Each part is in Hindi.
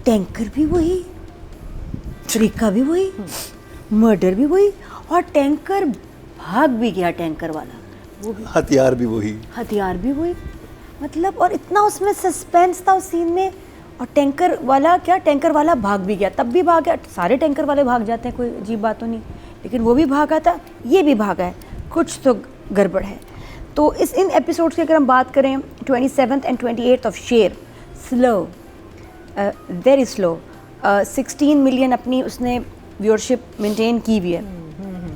टैंकर भी वही, तरीका भी वही, मर्डर भी वही, और टैंकर भाग भी गया, टैंकर वाला वो भी, हथियार भी वही, हथियार भी वही, मतलब और इतना उसमें सस्पेंस था उस सीन में। और टैंकर वाला क्या, टैंकर वाला भाग भी गया, तब भी भाग गया, सारे टैंकर वाले भाग जाते हैं, कोई अजीब बात तो नहीं, लेकिन वो भी भागा था, ये भी भागा है, कुछ तो गड़बड़ है। तो इन एपिसोड्स की अगर हम बात करें 27th and 28th ऑफ शेर, स्लो, वेरी स्लो, 16 मिलियन अपनी उसने व्यूअरशिप मेंटेन की हुई है।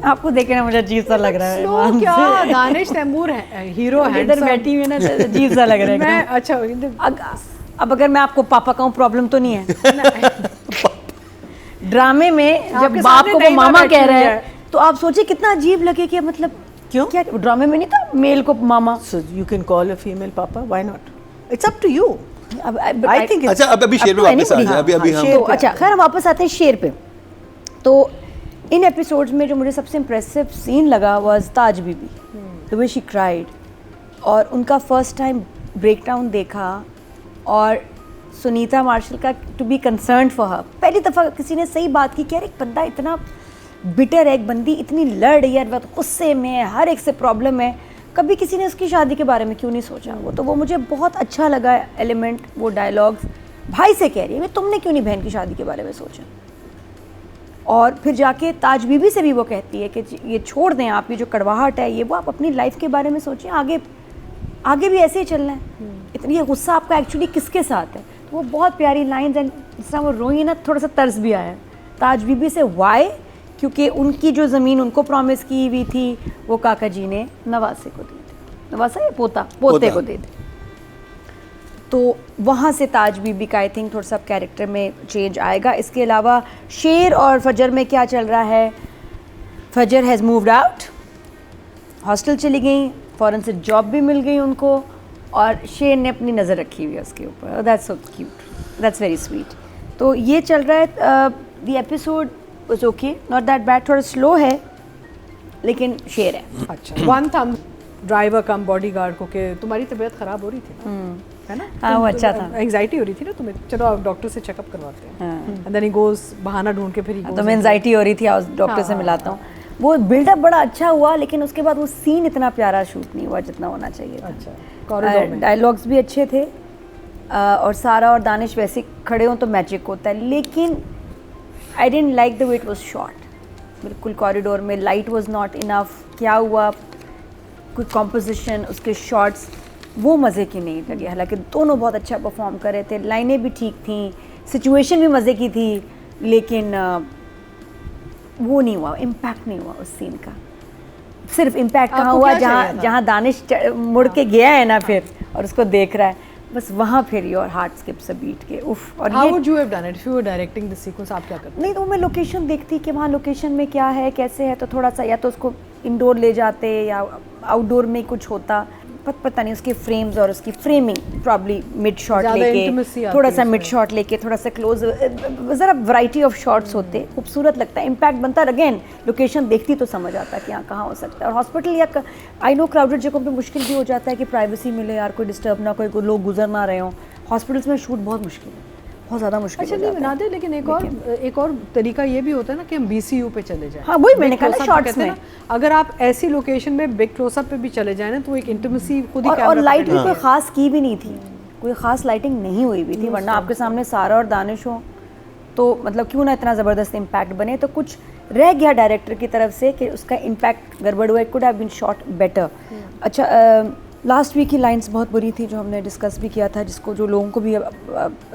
आपको देखना मुझे अजीब सा लग रहा है, स्लो क्या, दानिश तैमूर है हीरो है, इधर बैठी हुई है ना, तो अजीब सा लग रहा है मैं एकदम। अच्छा अब अगर मैं आपको पापा कहूँ प्रॉब्लम तो नहीं है ड्रामे में जब बाप को वो मामा कह रहे हैं तो आप सोचिए कितना अजीब लगे कि मतलब क्यों, क्या ड्रामे में नहीं था मेल को मामा, so you can call a female papa, why not, it's up to you, I think it's अच्छा अब अभी शेर पे वापस आ जाए, अभी हम तो अच्छा खैर हम वापस आते हैं शेर पे। तो इन एपिसोड्स में जो मुझे सबसे इम्प्रेसिव सीन लगा was Taj Bibi, the way she cried, और उनका फर्स्ट टाइम ब्रेक डाउन देखा, और सुनीता मार्शल का to be concern for her, पहली दफ़ा किसी ने सही बात की कि यार एक बंदा इतना बिटर है, एक बंदी इतनी लड़ रही है, बहुत गुस्से में है, हर एक से प्रॉब्लम है, कभी किसी ने उसकी शादी के बारे में क्यों नहीं सोचा। वो तो वो मुझे बहुत अच्छा लगा एलिमेंट, वो डायलॉग्स भाई से कह रही है तुमने क्यों नहीं बहन की शादी के बारे में सोचा। और फिर जाके ताज बीबी से भी वो कहती है कि ये छोड़ दें आप, ये जो कड़वाहट है ये वो आप अपनी लाइफ के बारे में सोचें, आगे भी ऐसे ही चलना है, इतनी ये गुस्सा आपका एक्चुअली किसके साथ है। तो वो बहुत प्यारी लाइन्स, एंड जिस तरह वो रोई ना, थोड़ा सा तर्स भी आया ताज बीबी से, वाई, क्योंकि उनकी जो ज़मीन उनको प्रॉमिस की हुई थी वो काका जी ने नवासे को दी थी, नवासा या पोते को दे दी। तो वहाँ से ताज बीबी का आई थिंक थोड़ा सा कैरेक्टर में चेंज आएगा। इसके अलावा शेर और फजर में क्या चल रहा है, फजर हैज़ मूव्ड आउट, हॉस्टल चली गई, फ़ौरन से जॉब भी मिल गई उनको, और शेर ने अपनी नज़र रखी हुई है उसके ऊपर। That's so cute, that's very sweet. तो ये चल रहा है। The episode was okay, not that bad, थोड़ा स्लो है लेकिन शेर है। अच्छा, वन थम ड्राइवर कम बॉडीगार्ड को के तुम्हारी तबीयत खराब हो रही थी ना, है ना, हाँ वो अच्छा था, एंजाइटी हो रही थी ना तुम्हें, चलो आप डॉक्टर से चेकअप करवाते हैं, एंड देन ही गोज, बहाना ढूंढ के फिर ही तो मैं एंजाइटी हो रही थी, आज डॉक्टर से मिलाता हूँ। वो बिल्डअप बड़ा अच्छा हुआ, लेकिन उसके बाद वो सीन इतना प्यारा शूट नहीं हुआ जितना होना चाहिए था। अच्छा, डायलॉग्स भी अच्छे थे, और सारा और दानिश वैसे खड़े हों तो मैजिक होता है, लेकिन I don't like the way it was shot. बिल्कुल कॉरिडोर में लाइट वॉज नॉट इनफ, क्या हुआ, कोई कॉम्पोजिशन, उसके शॉट्स वो मज़े की नहीं लगे। हालांकि दोनों बहुत अच्छा परफॉर्म कर रहे थे, लाइनें भी ठीक थी, सिचुएशन भी मज़े की थी, लेकिन वो नहीं हुआ, इम्पैक्ट नहीं हुआ उस सीन का। सिर्फ इम्पैक्ट कहाँ हुआ, जहाँ दानिश मुड़ के गया है ना फिर, और उसको देख रहा है, बस वहाँ फिर your heart skips a beat के उफ। और how would you have done it if you were directing this sequence, आप क्या करते? नहीं तो मैं लोकेशन देखती कि वहाँ लोकेशन में क्या है, कैसे है, तो थोड़ा सा या तो उसको इंडोर ले जाते या आउटडोर में कुछ होता, पता नहीं, उसके फ्रेम्स और उसकी फ्रेमिंग प्रॉब्ली मिड शॉट लेके, थोड़ा सा मिड शॉट लेके, थोड़ा सा क्लोज, ज़रा वैरायटी ऑफ शॉट्स होते, खूबसूरत लगता है, इम्पैक्ट बनता। अगेन लोकेशन देखती तो समझ आता कि यहाँ कहाँ हो सकता है। और हॉस्पिटल या आई नो क्राउडेड जगहों पे मुश्किल भी हो जाता है कि प्राइवेसी मिले यार, कोई डिस्टर्ब ना, कोई लोग गुजर ना रहे हों। हॉस्पिटल्स में शूट बहुत मुश्किल है, बहुत ज़्यादा मुश्किल। अच्छा नहीं बना दे, लेकिन एक और तरीका ये भी होता है ना कि हम BCU पे चले जाएं। हाँ वही मैंने कहा शॉट्स में, अगर आप ऐसी लोकेशन में बिग क्लोजअप पे भी चले जाए ना, तो एक इंटीमेसी खुद ही, और लाइट भी कोई खास की भी नहीं थी, कोई खास लाइटिंग नहीं हुई भी थी, वरना आपके सामने सारा और दानिश हो तो मतलब क्यों ना इतना ज़बरदस्त इम्पैक्ट बने। तो कुछ रह गया डायरेक्टर की तरफ से कि उसका इम्पैक्ट गड़बड़ हुआ, it could have been shot better. अच्छा, लास्ट वीक की लाइंस बहुत बुरी थी जो हमने डिस्कस भी किया था, जिसको जो लोगों को भी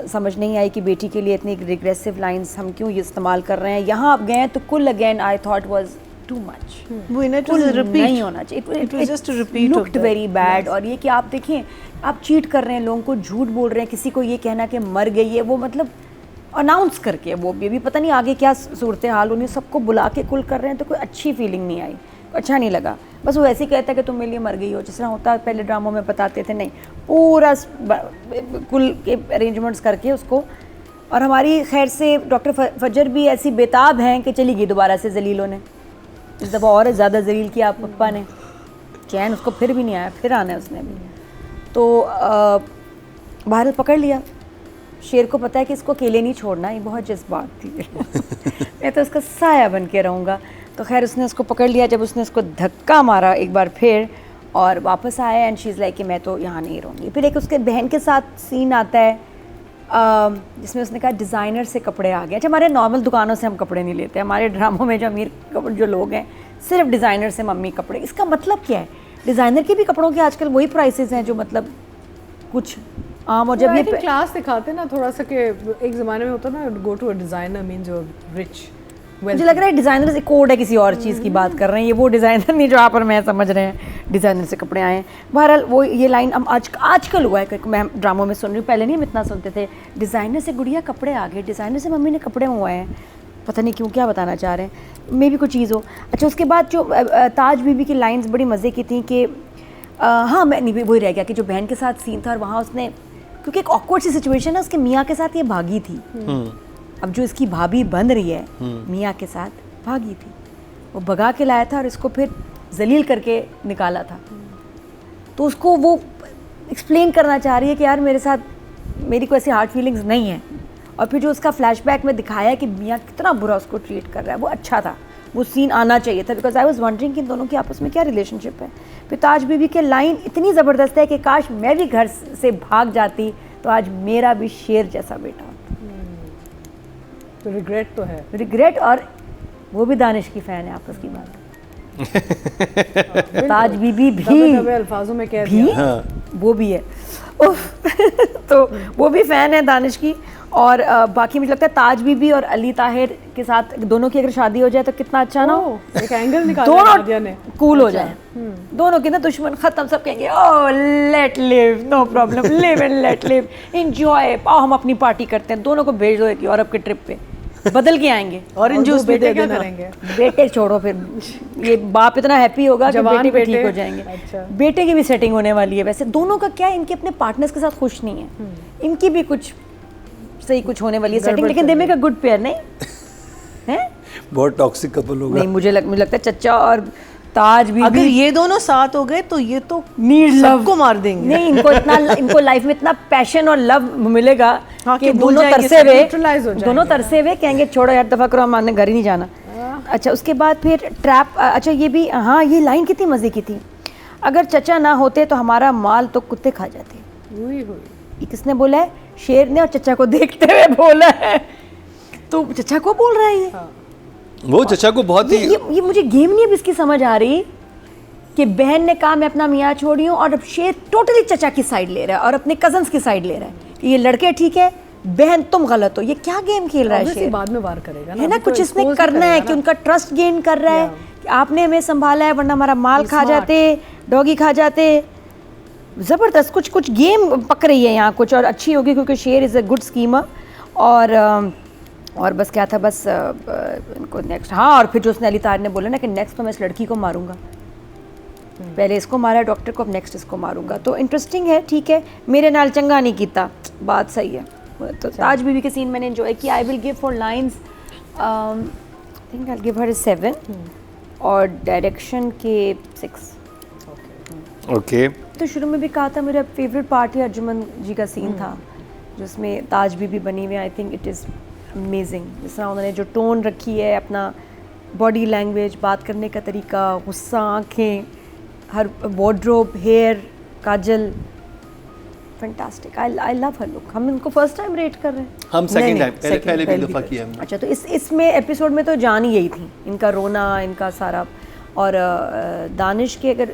समझ नहीं आई कि बेटी के लिए इतनी रिग्रेसिव लाइंस हम क्यों ये इस्तेमाल कर रहे हैं। यहाँ आप गए तो कुल again I thought was too much, वो नहीं होना चाहिए, it just repeat looked very bad. और ये कि आप देखें, आप चीट कर रहे हैं, लोगों को झूठ बोल रहे हैं, किसी को ये कहना कि मर गई है, वो मतलब अनाउंस करके, वो भी पता नहीं आगे क्या सूरत हाल होनी, सबको बुला के कुल कर रहे हैं, तो कोई अच्छी फीलिंग नहीं आई, अच्छा नहीं लगा। बस वो ऐसे ही कहता है कि तुम मेरे लिए मर गई हो, जिस तरह होता है पहले ड्रामों में बताते थे, नहीं पूरा कुल के अरेंजमेंट्स करके उसको। और हमारी खैर से डॉक्टर फजर भी ऐसी बेताब हैं कि चली गई दोबारा से जलीलों ने, इस दफ़ा और ज़्यादा जलील किया पप्पा ने, चैन उसको फिर भी नहीं आया, फिर आना है उसने भी। तो बहरहाल पकड़ लिया, शेर को पता है कि इसको अकेले नहीं छोड़ना, ये बहुत जज्बात थी मैं तो उसका साया बन के रहूँगा। तो खैर उसने उसको पकड़ लिया, जब उसने उसको धक्का मारा एक बार फिर और वापस आया एंड शी इज़ लाइक कि मैं तो यहाँ नहीं रहूँगी। फिर एक उसके बहन के साथ सीन आता है जिसमें उसने कहा डिज़ाइनर से कपड़े आ गए। अच्छा, हमारे नॉर्मल दुकानों से हम कपड़े नहीं लेते, हमारे ड्रामों में जो अमीर जो लोग हैं सिर्फ डिज़ाइनर से मम्मी कपड़े। इसका मतलब क्या है? डिज़ाइनर के भी कपड़ों के आजकल वही प्राइसेस हैं जो मतलब कुछ आम, और जब ये क्लास दिखाते ना थोड़ा सा कि एक ज़माने में होता ना go to a designer means you rich. मुझे लग रहा है डिज़ाइनर से कोड है, किसी और चीज़ की बात कर रहे हैं, ये वो डिज़ाइनर नहीं जो आप और मैं समझ रहे हैं डिज़ाइनर से कपड़े आए हैं। बहरहाल वो ये लाइन हम आजकल हुआ है कि मैं ड्रामों में सुन रही हूँ, पहले नहीं हम इतना सुनते थे। डिज़ाइनर से गुड़िया कपड़े आ गए, डिज़ाइनर से मम्मी ने कपड़े मंगवाए हैं, पता नहीं क्यों, क्या बताना चाह रहे हैं, मे भी कोई चीज़ हो। अच्छा, उसके बाद जो ताज बीबी की लाइन्स बड़ी मज़े की थी कि हाँ मैं नहीं वही रह गया कि जो बहन के साथ सीन था और वहाँ उसने, क्योंकि एक ऑकवर्ड सी सिचुएशन है, उसके मियाँ के साथ ये भागी थी। अब जो इसकी भाभी बन रही है मियाँ के साथ भागी थी, वो भगा के लाया था और इसको फिर जलील करके निकाला था। तो उसको वो एक्सप्लेन करना चाह रही है कि यार मेरे साथ मेरी कोई ऐसी हार्ड फीलिंग्स नहीं है। और फिर जो उसका फ्लैशबैक में दिखाया है कि मियाँ कितना बुरा उसको ट्रीट कर रहा है, वो अच्छा था, वो सीन आना चाहिए था। बिकॉज आई वॉज वंडरिंग कि इन दोनों की आपस में क्या रिलेशनशिप है। फिर ताज बीबी के लाइन इतनी ज़बरदस्त है कि काश मैं भी घर से भाग जाती तो आज मेरा भी शेर जैसा बेटा होता। तो रिग्रेट तो है, रिग्रेट, और वो भी दानिश की फ़ैन है, आपस की बात ताज बीबी भी अल्फाजों में कह भी दिया। वो भी है तो वो भी फ़ैन है दानिश की। और बाकी मुझे लगता है ताज बीबी और अली ताहिर के साथ दोनों की अगर शादी हो जाए तो कितना अच्छा ना हो, एक एंगल निकाला नादिया ने, कूल हो जाए, दोनों के ना दुश्मन खत्म, सब कहेंगे oh let live, no problem, live and let live, enjoy, आओ हम अपनी पार्टी करते हैं। दोनों को भेज दो एक यूरोप के ट्रिप पे, बदल के आएंगे ऑरेंज जूस भी दे देना। बेटे छोड़ो, फिर ये बाप इतना हैप्पी होगा कि बेटे भी ठीक हो जाएंगे। अच्छा। बेटे की भी सेटिंग होने वाली है। वैसे दोनों का क्या है, इनके अपने पार्टनर्स के साथ खुश नहीं है, इनकी भी कुछ सही कुछ होने वाली है सेटिंग, लेकिन they make a good pair, नहीं है? बहुत टॉक्सिक कपल होगा। नहीं, मुझे लगता है चच्चा और ताज भी अगर ये दोनों साथ हो गए तो ये तो नीड लव सबको मार देंगे। नहीं, इनको लाइफ में इतना पैशन और लव मिलेगा हाँ, कि कि भूल दोनों जाएंगे, तरसे हुए, neutralize हो दोनों तरसे हुए कहेंगे छोड़ो यार, दफा करो, हमारे घर ही नहीं जाना। अच्छा, उसके बाद फिर ट्रैप। अच्छा, ये भी, हाँ ये लाइन कितनी मजे की थी, अगर चचा ना होते तो हमारा माल तो कुत्ते खा जाते। ये किसने बोला है? शेर ने, और चचा को देखते हुए बोला है। तो चचा को बोल रहा है ये। वो चचा को बहुत ही ये मुझे गेम नहीं अब इसकी समझ आ रही कि बहन ने कहा मैं अपना मियाँ छोड़ी हूँ, और अब शेर टोटली चचा की साइड ले रहा है और अपने कजन्स की साइड ले रहा है कि ये लड़के ठीक है, बहन तुम गलत हो। ये क्या गेम खेल रहा है शेर? बाद में वार करेगा है ना, कुछ इसने करना है कि उनका ट्रस्ट गेन कर रहा है कि आपने हमें संभाला है, वरना हमारा माल खा जाते, डॉगी खा जाते। ज़बरदस्त कुछ गेम पक रही है यहाँ कुछ, और अच्छी होगी क्योंकि शेर इज़ अ गुड स्कीमर। और बस क्या था, बस इनको नेक्स्ट, हाँ, और फिर जो उसने अली तार ने बोला ना कि नेक्स्ट तो मैं इस लड़की को मारूंगा, पहले इसको मारा डॉक्टर को, अब नेक्स्ट इसको मारूंगा। तो इंटरेस्टिंग है, ठीक है, मेरे नाल चंगा नहीं कीता, बात सही है। तो ताज बीबी के सीन मैंने एंजॉय किया। I will give for lines, I think I will give her 7 और डायरेक्शन के 6। ओके। तो शुरू में भी कहा था मेरा फेवरेट पार्ट ही अर्जुमन जी का सीन था, जिसमें ताज बीबी बनी हुई। I think it is amazing, जिस तरह उन्होंने जो टोन रखी है, अपना बॉडी लैंग्वेज, बात करने का तरीका, गुस्सा, आँखें, हर wardrobe, hair, kajal, fantastic. I love her look. हम इनको फर्स्ट टाइम रेट कर रहे हैं, हम सेकंड टाइम, पहले भी भी दफ़ा कर- किया हमने। अच्छा, तो इसमें एपिसोड में तो जान ही यही थी, इनका रोना, इनका सारा। और दानिश के अगर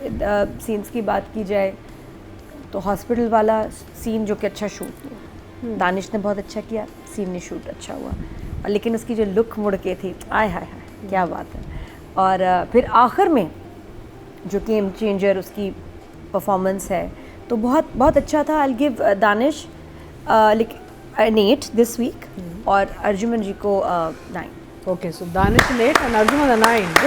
सीन्स की बात की जाए तो हॉस्पिटल वाला सीन जो कि अच्छा शूट हुआ, दानिश ने बहुत अच्छा किया, सीन ने शूट अच्छा हुआ, और लेकिन उसकी जो लुक मुड़ के थी, आय हाय हाय क्या बात है। और फिर आखिर में जो गेम चेंजर उसकी परफॉर्मेंस है, तो बहुत बहुत अच्छा था। I give Danish 8 this week, और अर्जुमन जी को 9। Okay, so Danish 8 and Arjun 9।